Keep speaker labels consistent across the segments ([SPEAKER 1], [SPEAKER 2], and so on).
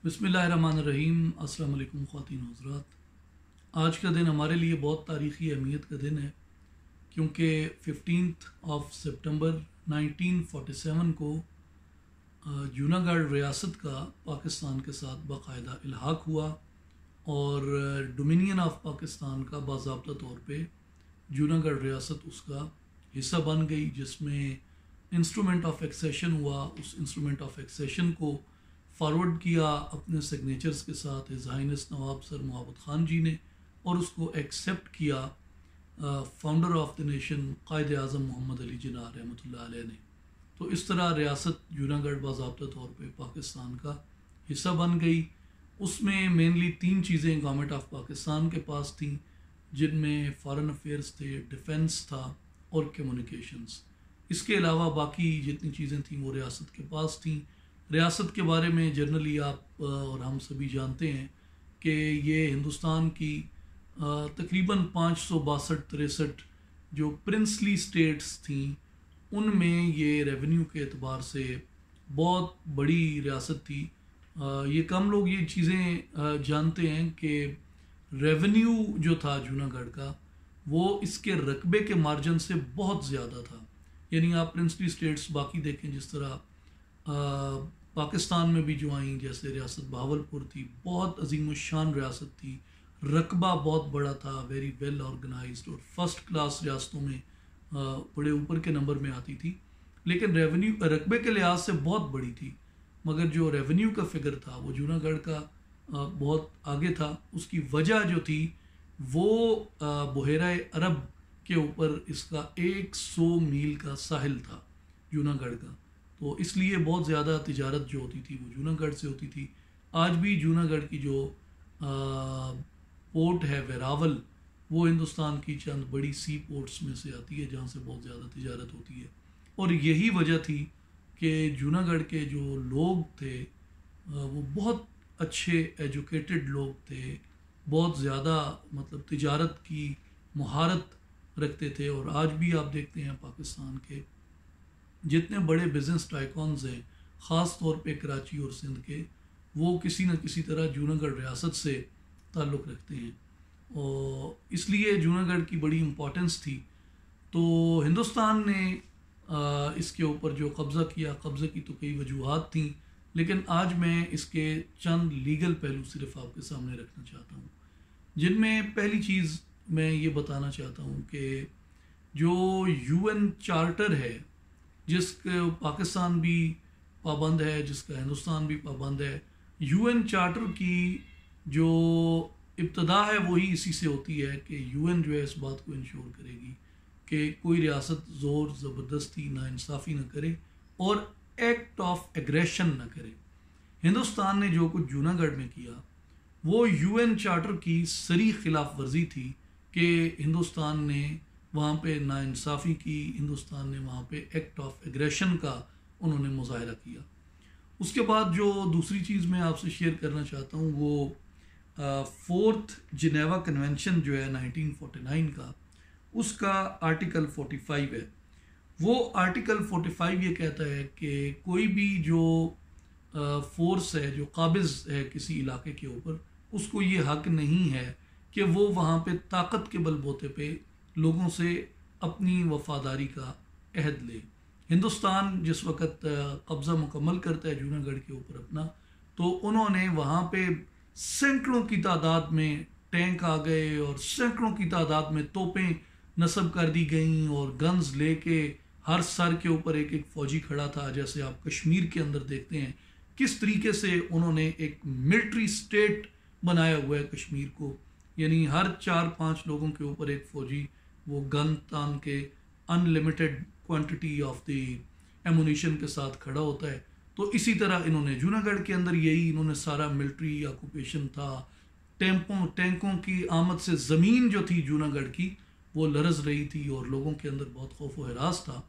[SPEAKER 1] بسم اللہ الرحمن الرحیم۔ السلام علیکم خواتین و حضرات۔ آج کا دن ہمارے لیے بہت تاریخی اہمیت کا دن ہے، کیونکہ 15 سپٹمبر 1947 کو جوناگڑھ ریاست کا پاکستان کے ساتھ باقاعدہ الحاق ہوا اور ڈومینین آف پاکستان کا باضابطہ طور پہ جوناگڑھ ریاست اس کا حصہ بن گئی، جس میں انسٹرومنٹ آف ایکسیشن ہوا۔ اس انسٹرومنٹ آف ایکسیشن کو فارورڈ کیا اپنے سگنیچرز کے ساتھ ہز ہائنس نواب سر محبت خان جی نے، اور اس کو ایکسیپٹ کیا founder of the nation Quaid Azam محمد علی جناح رحمۃ اللہ علیہ نے۔ تو اس طرح ریاست جوناگڑھ باضابطہ طور پہ پاکستان کا حصہ بن گئی۔ اس میں مینلی 3 چیزیں گورنمنٹ آف پاکستان کے پاس تھیں، جن میں فارن افیئرس تھے، ڈیفنس تھا اور کمیونیکیشنز۔ اس کے علاوہ باقی جتنی چیزیں تھیں وہ ریاست کے پاس تھیں۔ ریاست کے بارے میں جنرلی آپ اور ہم سبھی جانتے ہیں کہ یہ ہندوستان کی تقریباً 562-63 جو پرنسلی سٹیٹس تھیں، ان میں یہ ریونیو کے اعتبار سے بہت بڑی ریاست تھی۔ یہ کم لوگ یہ چیزیں جانتے ہیں کہ ریونیو جو تھا جوناگڑھ کا، وہ اس کے رقبے کے مارجن سے بہت زیادہ تھا۔ یعنی آپ پرنسلی سٹیٹس باقی دیکھیں، جس طرح پاکستان میں بھی جو آئیں، جیسے ریاست بہاولپور تھی، بہت عظیم الشان ریاست تھی، رقبہ بہت بڑا تھا، ویری ویل آرگنائزڈ، اور فرسٹ کلاس ریاستوں میں بڑے اوپر کے نمبر میں آتی تھی، لیکن ریونیو رقبے کے لحاظ سے بہت بڑی تھی، مگر جو ریونیو کا فگر تھا وہ جوناگڑھ کا بہت آگے تھا۔ اس کی وجہ جو تھی وہ بحیرہ عرب کے اوپر اس کا 100 میل کا ساحل تھا جوناگڑھ کا، تو اس لیے بہت زیادہ تجارت جو ہوتی تھی وہ جوناگڑھ سے ہوتی تھی۔ آج بھی جوناگڑھ کی جو پورٹ ہے ویراول، وہ ہندوستان کی چند بڑی سی پورٹس میں سے آتی ہے جہاں سے بہت زیادہ تجارت ہوتی ہے، اور یہی وجہ تھی کہ جوناگڑھ کے جو لوگ تھے وہ بہت اچھے ایجوکیٹڈ لوگ تھے، بہت زیادہ مطلب تجارت کی مہارت رکھتے تھے، اور آج بھی آپ دیکھتے ہیں پاکستان کے جتنے بڑے بزنس ٹائکونز ہیں، خاص طور پہ کراچی اور سندھ کے، وہ کسی نہ کسی طرح جوناگڑھ ریاست سے تعلق رکھتے ہیں، اور اس لیے جوناگڑھ کی بڑی امپورٹنس تھی۔ تو ہندوستان نے اس کے اوپر جو قبضہ کیا، قبضے کی تو کئی وجوہات تھیں، لیکن آج میں اس کے چند لیگل پہلو صرف آپ کے سامنے رکھنا چاہتا ہوں، جن میں پہلی چیز میں یہ بتانا چاہتا ہوں کہ جو UN چارٹر ہے، جس کا پاکستان بھی پابند ہے، جس کا ہندوستان بھی پابند ہے، UN چارٹر کی جو ابتدا ہے وہی اسی سے ہوتی ہے کہ UN جو ہے اس بات کو انشور کرے گی کہ کوئی ریاست زور زبردستی ناانصافی نہ کرے اور ایکٹ آف ایگریشن نہ کرے۔ ہندوستان نے جو کچھ جوناگڑھ میں کیا وہ UN چارٹر کی صریح خلاف ورزی تھی کہ ہندوستان نے وہاں پہ ناانصافی کی، ہندوستان نے وہاں پہ ایکٹ آف ایگریشن کا انہوں نے مظاہرہ کیا۔ اس کے بعد جو دوسری چیز میں آپ سے شیئر کرنا چاہتا ہوں وہ 4th جنیوا کنونشن جو ہے 1949 کا، اس کا آرٹیکل 45 ہے۔ وہ آرٹیکل 45 یہ کہتا ہے کہ کوئی بھی جو فورس ہے جو قابض ہے کسی علاقے کے اوپر، اس کو یہ حق نہیں ہے کہ وہ وہاں پہ طاقت کے بل بوتے پہ لوگوں سے اپنی وفاداری کا عہد لے۔ ہندوستان جس وقت قبضہ مکمل کرتا ہے جوناگڑھ کے اوپر اپنا، تو انہوں نے وہاں پہ سینکڑوں کی تعداد میں ٹینک آ گئے اور سینکڑوں کی تعداد میں توپیں نصب کر دی گئیں، اور گنز لے کے ہر سر کے اوپر ایک ایک فوجی کھڑا تھا، جیسے آپ کشمیر کے اندر دیکھتے ہیں کس طریقے سے انہوں نے ایک ملٹری سٹیٹ بنایا ہوا ہے کشمیر کو، یعنی ہر 4-5 لوگوں کے اوپر ایک فوجی وہ گن تان کے unlimited quantity of the ammunition کے ساتھ کھڑا ہوتا ہے۔ تو اسی طرح انہوں نے جوناگڑھ کے اندر یہی انہوں نے سارا ملٹری آکوپیشن تھا، ٹینکوں کی آمد سے زمین جو تھی جوناگڑھ کی وہ لرز رہی تھی، اور لوگوں کے اندر بہت خوف و ہراس تھا۔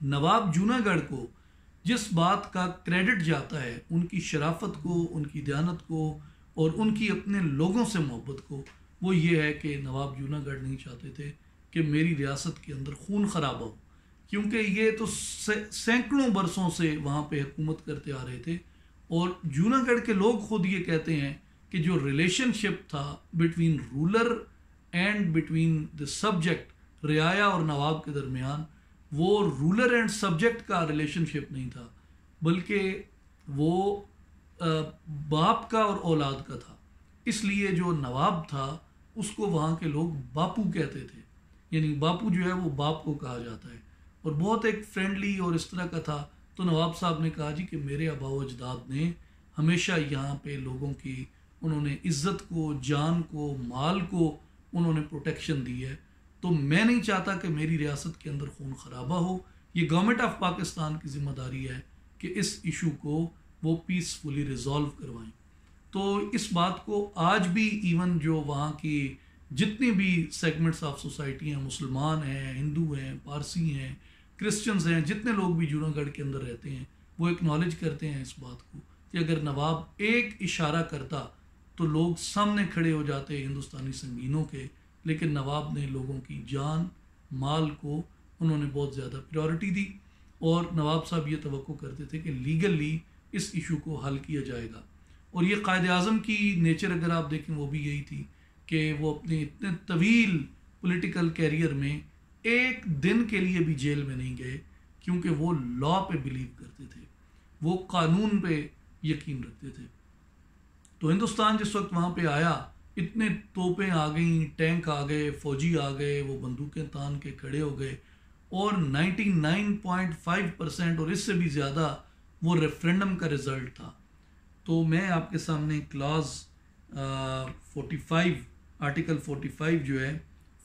[SPEAKER 1] نواب جوناگڑھ کو جس بات کا کریڈٹ جاتا ہے، ان کی شرافت کو، ان کی دیانت کو، اور ان کی اپنے لوگوں سے محبت کو، وہ یہ ہے کہ نواب جوناگڑھ نہیں چاہتے تھے کہ میری ریاست کے اندر خون خرابہ ہو، کیونکہ یہ تو سینکڑوں برسوں سے وہاں پہ حکومت کرتے آ رہے تھے، اور جوناگڑھ کے لوگ خود یہ کہتے ہیں کہ جو ریلیشن شپ تھا between ruler and between the subject, رعایا اور نواب کے درمیان، وہ رولر اینڈ سبجیکٹ کا ریلیشن شپ نہیں تھا، بلکہ وہ باپ کا اور اولاد کا تھا۔ اس لیے جو نواب تھا اس کو وہاں کے لوگ باپو کہتے تھے، یعنی باپو جو ہے وہ باپ کو کہا جاتا ہے، اور بہت ایک فرینڈلی اور اس طرح کا تھا۔ تو نواب صاحب نے کہا جی کہ میرے آباء و اجداد نے ہمیشہ یہاں پہ لوگوں کی، انہوں نے عزت کو، جان کو، مال کو انہوں نے پروٹیکشن دی ہے، تو میں نہیں چاہتا کہ میری ریاست کے اندر خون خرابہ ہو۔ یہ گورنمنٹ آف پاکستان کی ذمہ داری ہے کہ اس ایشو کو وہ پیسفلی ریزالو کروائیں۔ تو اس بات کو آج بھی ایون جو وہاں کی جتنی بھی سیگمنٹس آف سوسائٹی ہیں، مسلمان ہیں، ہندو ہیں، پارسی ہیں، کرسچنز ہیں، جتنے لوگ بھی جوناگڑھ کے اندر رہتے ہیں، وہ ایکنالج کرتے ہیں اس بات کو کہ اگر نواب ایک اشارہ کرتا تو لوگ سامنے کھڑے ہو جاتے ہندوستانی سنگینوں کے، لیکن نواب نے لوگوں کی جان، مال کو انہوں نے بہت زیادہ پریورٹی دی، اور نواب صاحب یہ توقع کرتے تھے کہ لیگلی اس ایشو کو حل کیا جائے گا۔ اور یہ قائد اعظم کی نیچر اگر آپ دیکھیں وہ بھی یہی تھی کہ وہ اپنے اتنے طویل پولیٹیکل کیریئر میں ایک دن کے لیے بھی جیل میں نہیں گئے، کیونکہ وہ لا پہ بلیو کرتے تھے، وہ قانون پہ یقین رکھتے تھے۔ تو ہندوستان جس وقت وہاں پہ آیا، اتنے توپیں آ گئیں، ٹینک آ گئے، فوجی آ گئے، وہ بندوقیں تان کے کھڑے ہو گئے، اور 99.5% اور اس سے بھی زیادہ وہ ریفرینڈم کا رزلٹ تھا۔ تو میں آپ کے سامنے کلاز 45 آرٹیکل 45 جو ہے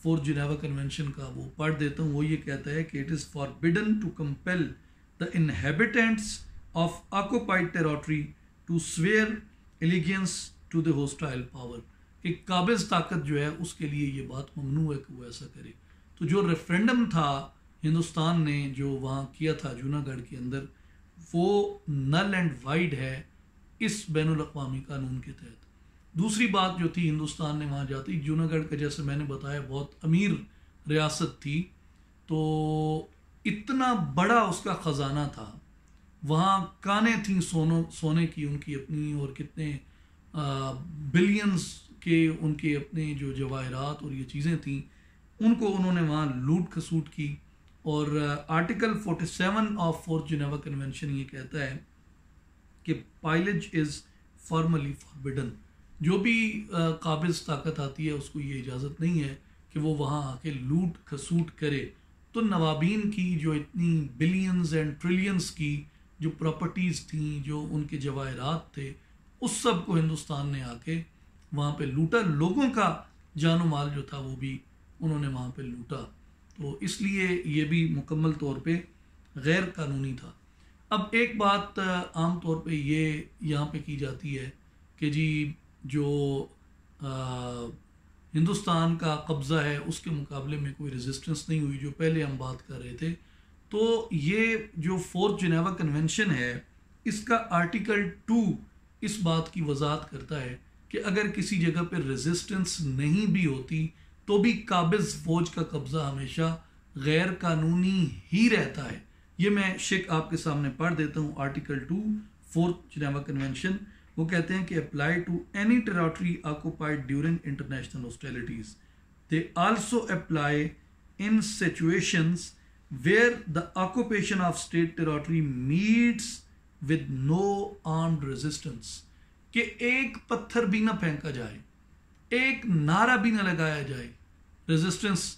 [SPEAKER 1] فورتھ جنیوا کنونشن کا وہ پڑھ دیتا ہوں۔ وہ یہ کہتا ہے کہ it is forbidden to compel the inhabitants of occupied territory to swear allegiance to the hostile power, کہ قابض طاقت جو ہے اس کے لیے یہ بات ممنوع ہے کہ وہ ایسا کرے۔ تو جو ریفرینڈم تھا ہندوستان نے جو وہاں کیا تھا جوناگڑھ کے اندر، وہ نل اینڈ وائڈ ہے اس بین الاقوامی قانون کے تحت۔ دوسری بات جو تھی، ہندوستان نے وہاں جاتی، جوناگڑھ کا جیسے میں نے بتایا بہت امیر ریاست تھی، تو اتنا بڑا اس کا خزانہ تھا، وہاں کانیں تھیں سونے کی ان کی اپنی، اور کتنے بلینز کے ان کے اپنے جو جواہرات اور یہ چیزیں تھیں، ان کو انہوں نے وہاں لوٹ کھسوٹ کی۔ اور article 47 of fourth Geneva Convention یہ کہتا ہے کہ پائلج از فارملی فاربڈن، جو بھی قابض طاقت آتی ہے اس کو یہ اجازت نہیں ہے کہ وہ وہاں آ کے لوٹ کھسوٹ کرے۔ تو نوابین کی جو اتنی بلینز اینڈ ٹریلینز کی جو پراپرٹیز تھیں، جو ان کے جواہرات تھے، اس سب کو ہندوستان نے آ کے وہاں پہ لوٹا، لوگوں کا جان و مال جو تھا وہ بھی انہوں نے وہاں پہ لوٹا۔ تو اس لیے یہ بھی مکمل طور پہ غیر قانونی تھا۔ اب ایک بات عام طور پہ یہ یہاں پہ کی جاتی ہے کہ جی جو ہندوستان کا قبضہ ہے اس کے مقابلے میں کوئی ریزسٹنس نہیں ہوئی، جو پہلے ہم بات کر رہے تھے۔ تو یہ جو فورتھ جنیوا کنونشن ہے، اس کا آرٹیکل 2 اس بات کی وضاحت کرتا ہے کہ اگر کسی جگہ پہ ریزسٹنس نہیں بھی ہوتی تو بھی قابض فوج کا قبضہ ہمیشہ غیر قانونی ہی رہتا ہے۔ یہ میں شک آپ کے سامنے پڑھ دیتا ہوں۔ آرٹیکل 2 فورتھ جنیوا کنونشن وہ کہتے ہیں کہ apply to any territory occupied during international hostilities, they also apply in situations where the occupation of state territory meets with no armed resistance, کہ ایک پتھر بھی نہ پھینکا جائے، ایک نعرہ بھی نہ لگایا جائے، ریزسٹنس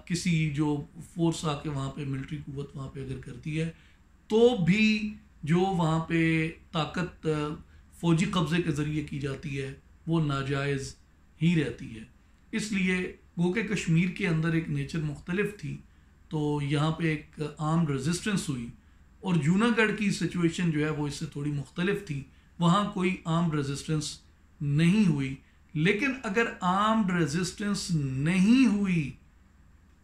[SPEAKER 1] کسی جو فورس آ کے وہاں پہ ملٹری قوت وہاں پہ اگر کرتی ہے تو بھی جو وہاں پہ طاقت فوجی قبضے کے ذریعے کی جاتی ہے وہ ناجائز ہی رہتی ہے۔ اس لیے گو کہ کشمیر کے اندر ایک نیچر مختلف تھی، تو یہاں پہ ایک عام ریزسٹنس ہوئی، اور جوناگڑھ کی سچویشن جو ہے وہ اس سے تھوڑی مختلف تھی، وہاں کوئی عام ریزسٹنس نہیں ہوئی۔ لیکن اگر عام ریزسٹنس نہیں ہوئی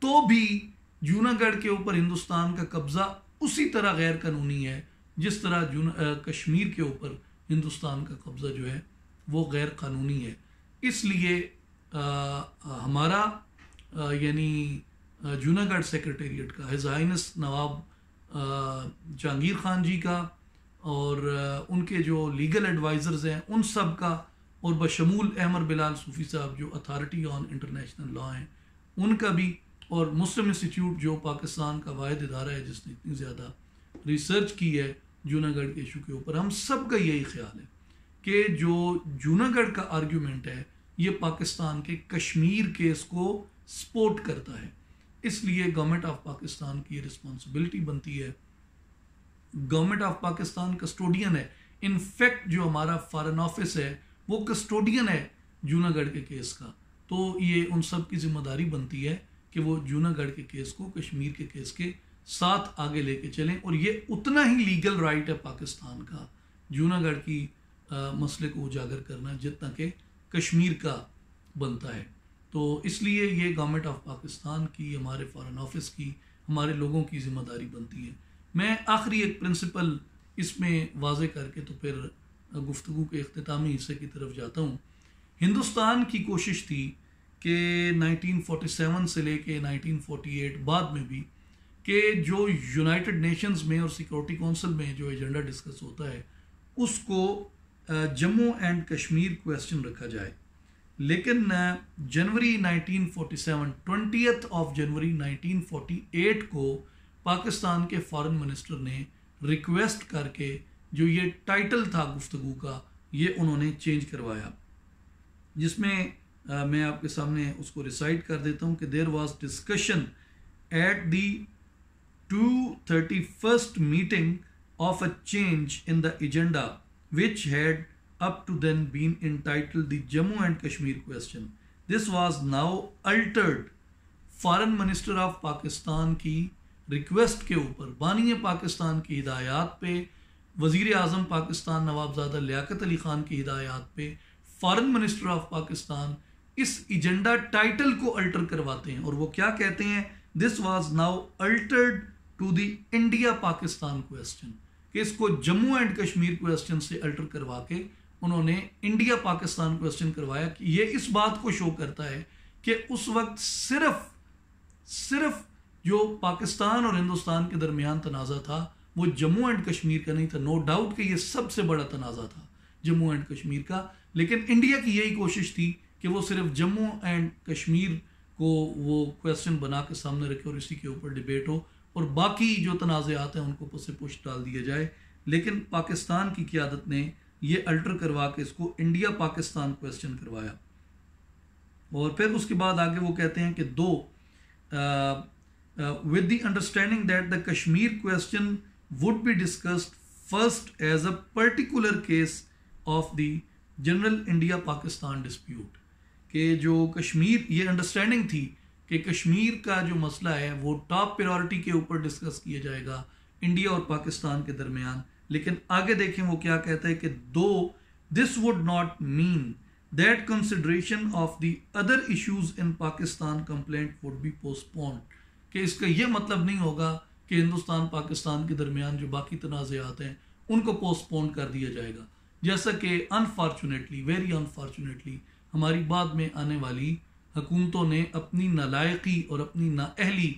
[SPEAKER 1] تو بھی جوناگڑھ کے اوپر ہندوستان کا قبضہ اسی طرح غیر قانونی ہے جس طرح کشمیر کے اوپر ہندوستان کا قبضہ جو ہے وہ غیر قانونی ہے۔ اس لیے ہمارا یعنی جوناگڑھ سیکرٹیریٹ کا ہز ہائنس نواب جہانگیر خان جی کا اور ان کے جو لیگل ایڈوائزرز ہیں ان سب کا، اور بشمول احمد بلال صوفی صاحب جو اتھارٹی آن انٹرنیشنل لا ہیں ان کا بھی، اور مسلم انسٹیٹیوٹ جو پاکستان کا واحد ادارہ ہے جس نے اتنی زیادہ ریسرچ کی ہے جوناگڑھ کے ایشو کے اوپر، ہم سب کا یہی خیال ہے کہ جو جوناگڑھ کا آرگیومنٹ ہے یہ پاکستان کے کشمیر کیس کو سپورٹ کرتا ہے. اس لیے گورنمنٹ آف پاکستان کی رسپانسبلٹی بنتی ہے. گورنمنٹ آف پاکستان کسٹوڈین ہے. ان فیکٹ جو ہمارا فارن آفس ہے وہ کسٹوڈین ہے جوناگڑھ کے کیس کا. تو یہ ان سب کی ذمہ داری بنتی ہے کہ وہ جوناگڑھ کے کیس کو کشمیر کے کیس کے ساتھ آگے لے کے چلیں. اور یہ اتنا ہی لیگل رائٹ ہے پاکستان کا جوناگڑھ کی مسئلے کو اجاگر کرنا جتنا کہ کشمیر کا بنتا ہے. تو اس لیے یہ گورنمنٹ آف پاکستان کی، ہمارے فارن آفس کی، ہمارے لوگوں کی ذمہ داری بنتی ہے. میں آخری ایک پرنسپل اس میں واضح کر کے تو پھر گفتگو کے اختتامی حصے کی طرف جاتا ہوں. ہندوستان کی کوشش تھی کہ 1947 سے لے کے 1948 بعد میں بھی کہ جو یونائٹڈ نیشنز میں اور سیکورٹی کونسل میں جو ایجنڈا ڈسکس ہوتا ہے اس کو جموں اینڈ کشمیر کویسچن رکھا جائے. لیکن جنوری 1947 20th آف جنوری 1948 کو پاکستان کے فارن منسٹر نے ریکویسٹ کر کے جو یہ ٹائٹل تھا گفتگو کا یہ انہوں نے چینج کروایا، جس میں میں آپ کے سامنے اس کو ریسائٹ کر دیتا ہوں کہ there was discussion at the 231st meeting of a change in the agenda which had up to then been entitled the Jammu and Kashmir question. This was now altered. Foreign minister of Pakistan کی request کے اوپر، بانی پاکستان کی ہدایات پہ، وزیر اعظم پاکستان نواب زادہ لیاقت علی خان کی ہدایات پہ فارن منسٹر آف پاکستان اس ایجنڈا ٹائٹل کو الٹر کرواتے ہیں. اور وہ کیا کہتے ہیں؟ This was now altered to the India Pakistan question, کہ اس کو جموں اینڈ کشمیر کویسچن سے الٹر کروا کے انہوں نے انڈیا پاکستان کویسچن کروایا. کہ یہ اس بات کو شو کرتا ہے کہ اس وقت صرف جو پاکستان اور ہندوستان کے درمیان تنازع تھا وہ جموں اینڈ کشمیر کا نہیں تھا. نو ڈاؤٹ کہ یہ سب سے بڑا تنازع تھا جموں اینڈ کشمیر کا، لیکن انڈیا کی یہی کوشش تھی کہ وہ صرف جموں اینڈ کشمیر کو وہ کویسچن بنا کے سامنے رکھے اور اسی کے اوپر ڈیبیٹ ہو، اور باقی جو تنازعات ہیں ان کو پس پش ڈال دیا جائے. لیکن پاکستان کی قیادت نے یہ الٹر کروا کے اس کو انڈیا پاکستان کویسچن کروایا. اور پھر اس کے بعد آگے وہ کہتے ہیں کہ with the understanding that the Kashmir question would be discussed first as a particular case of the general India-Pakistan dispute. کہ جو کشمیر، یہ انڈرسٹینڈنگ تھی کہ کشمیر کا جو مسئلہ ہے وہ ٹاپ پریورٹی کے اوپر ڈسکس کیا جائے گا انڈیا اور پاکستان کے درمیان. لیکن آگے دیکھیں وہ کیا کہتا ہے کہ this would not mean that consideration of the other issues in Pakistan complaint would be postponed. کہ اس کا یہ مطلب نہیں ہوگا کہ ہندوستان پاکستان کے درمیان جو باقی تنازعات ہیں ان کو پوسٹ پون کر دیا جائے گا. جیسا کہ انفارچونیٹلی، ویری انفارچونیٹلی، ہماری بعد میں آنے والی حکومتوں نے اپنی نالائقی اور اپنی نااہلی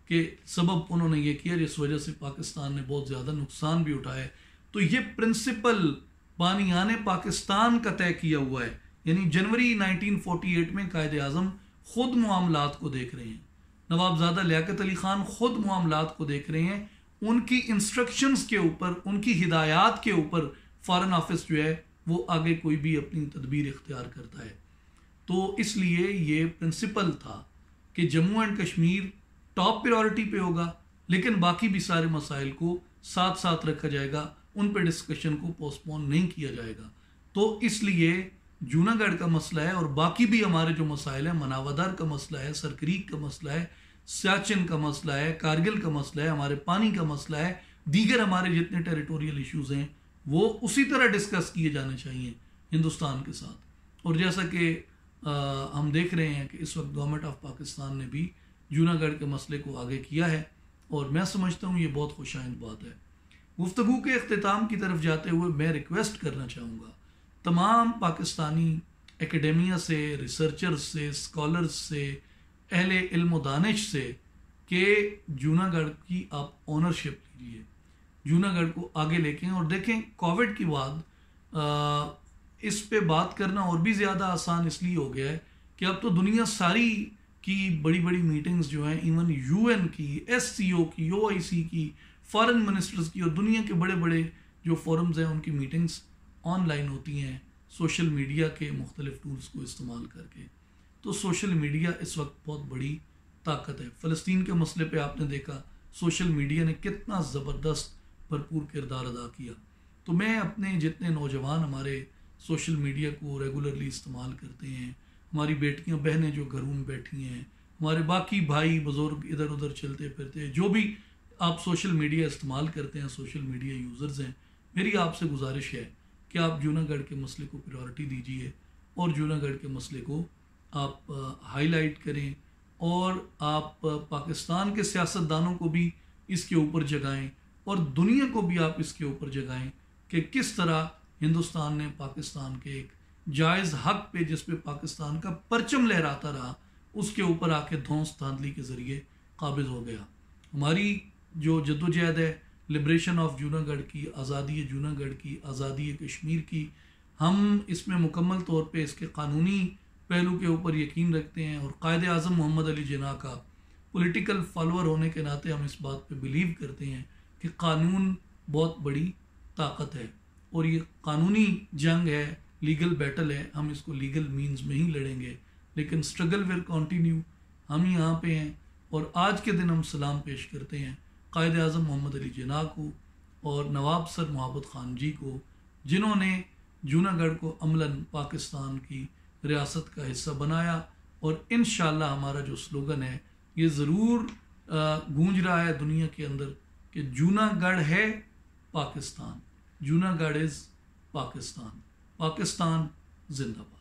[SPEAKER 1] کے سبب انہوں نے یہ کیا، جس وجہ سے پاکستان نے بہت زیادہ نقصان بھی اٹھایا. تو یہ پرنسپل بانیان پاکستان کا طے کیا ہوا ہے. یعنی جنوری 1948 میں قائد اعظم خود معاملات کو دیکھ رہے ہیں، نواب زادہ لیاقت علی خان خود معاملات کو دیکھ رہے ہیں. ان کی انسٹرکشنز کے اوپر، ان کی ہدایات کے اوپر فارن آفس جو ہے وہ آگے کوئی بھی اپنی تدبیر اختیار کرتا ہے. تو اس لیے یہ پرنسپل تھا کہ Jammu and Kashmir top priority پہ ہوگا، لیکن باقی بھی سارے مسائل کو ساتھ ساتھ رکھا جائے گا، ان پہ ڈسکشن کو پوسٹ پون نہیں کیا جائے گا. تو اس لیے جوناگڑھ کا مسئلہ ہے اور باقی بھی ہمارے جو مسائل ہیں، مناودر کا مسئلہ ہے، سرکریک کا مسئلہ ہے، سیاچن کا مسئلہ ہے، کارگل کا مسئلہ ہے، ہمارے پانی کا مسئلہ ہے، دیگر ہمارے جتنے ٹیریٹوریل ایشوز ہیں وہ اسی طرح ڈسکس کیے جانے چاہیے ہندوستان کے ساتھ. اور جیسا کہ ہم دیکھ رہے ہیں کہ اس وقت گورنمنٹ آف پاکستان نے بھی جوناگڑھ کے مسئلے کو آگے کیا ہے، اور میں سمجھتا ہوں یہ بہت خوش آئند بات ہے. گفتگو کے اختتام کی طرف جاتے ہوئے میں ریکویسٹ کرنا چاہوں گا تمام پاکستانی اکیڈیمیا سے، ریسرچرز سے، اسکالرز سے، اہل علم و دانش سے کہ جوناگڑھ کی آپ اونرشپ لیجیے. جوناگڑھ کو آگے لے کے. اور دیکھیں کووڈ کے بعد اس پہ بات کرنا اور بھی زیادہ آسان اس لیے ہو گیا ہے کہ اب تو دنیا ساری کی بڑی بڑی میٹنگز جو ہیں، ایون یو این کی، ایس سی او کی، او آئی سی کی، فارن منسٹرز کی، اور دنیا کے بڑے بڑے جو فورمز ہیں ان کی میٹنگز آن لائن ہوتی ہیں سوشل میڈیا کے مختلف ٹولز کو استعمال کر کے. تو سوشل میڈیا اس وقت بہت بڑی طاقت ہے. فلسطین کے مسئلے پہ آپ نے دیکھا سوشل میڈیا نے کتنا زبردست بھرپور کردار ادا کیا. تو میں اپنے جتنے نوجوان ہمارے سوشل میڈیا کو ریگولرلی استعمال کرتے ہیں، ہماری بیٹیاں بہنیں جو گھروں میں بیٹھی ہیں، ہمارے باقی بھائی بزرگ ادھر ادھر چلتے پھرتے، جو بھی آپ سوشل میڈیا استعمال کرتے ہیں، سوشل میڈیا یوزرز ہیں، میری آپ سے گزارش ہے کہ آپ جوناگڑھ کے مسئلے کو پریورٹی دیجیے اور جوناگڑھ کے مسئلے کو آپ ہائی لائٹ کریں، اور آپ پاکستان کے سیاستدانوں کو بھی اس کے اوپر جگائیں اور دنیا کو بھی آپ اس کے اوپر جگائیں کہ کس طرح ہندوستان نے پاکستان کے ایک جائز حق پہ، جس پہ پاکستان کا پرچم لہراتا رہا، اس کے اوپر آ کے دھونس دھاندلی کے ذریعے قابض ہو گیا. ہماری جو جدوجہد ہے لبریشن آف جوناگڑھ کی، آزادی جوناگڑھ کی، آزادی کشمیر کی، ہم اس میں مکمل طور پہ اس کے قانونی پہلو کے اوپر یقین رکھتے ہیں، اور قائد اعظم محمد علی جناح کا پولیٹیکل فالوور ہونے کے ناطے ہم اس بات پہ بلیو کرتے ہیں کہ قانون بہت بڑی طاقت ہے، اور یہ قانونی جنگ ہے، لیگل بیٹل ہے. ہم اس کو لیگل مینز میں ہی لڑیں گے، لیکن اسٹرگل ول کنٹینیو. ہم یہاں پہ ہیں، اور آج کے دن ہم سلام پیش کرتے ہیں قائد اعظم محمد علی جناح کو اور نواب سر محبت خان جی کو، جنہوں نے جوناگڑھ کو عملاً پاکستان کی ریاست کا حصہ بنایا. اور انشاءاللہ ہمارا جو سلوگن ہے یہ ضرور گونج رہا ہے دنیا کے اندر کہ جوناگڑھ ہے پاکستان، جوناگڑھ از پاکستان، پاکستان زندہ باد.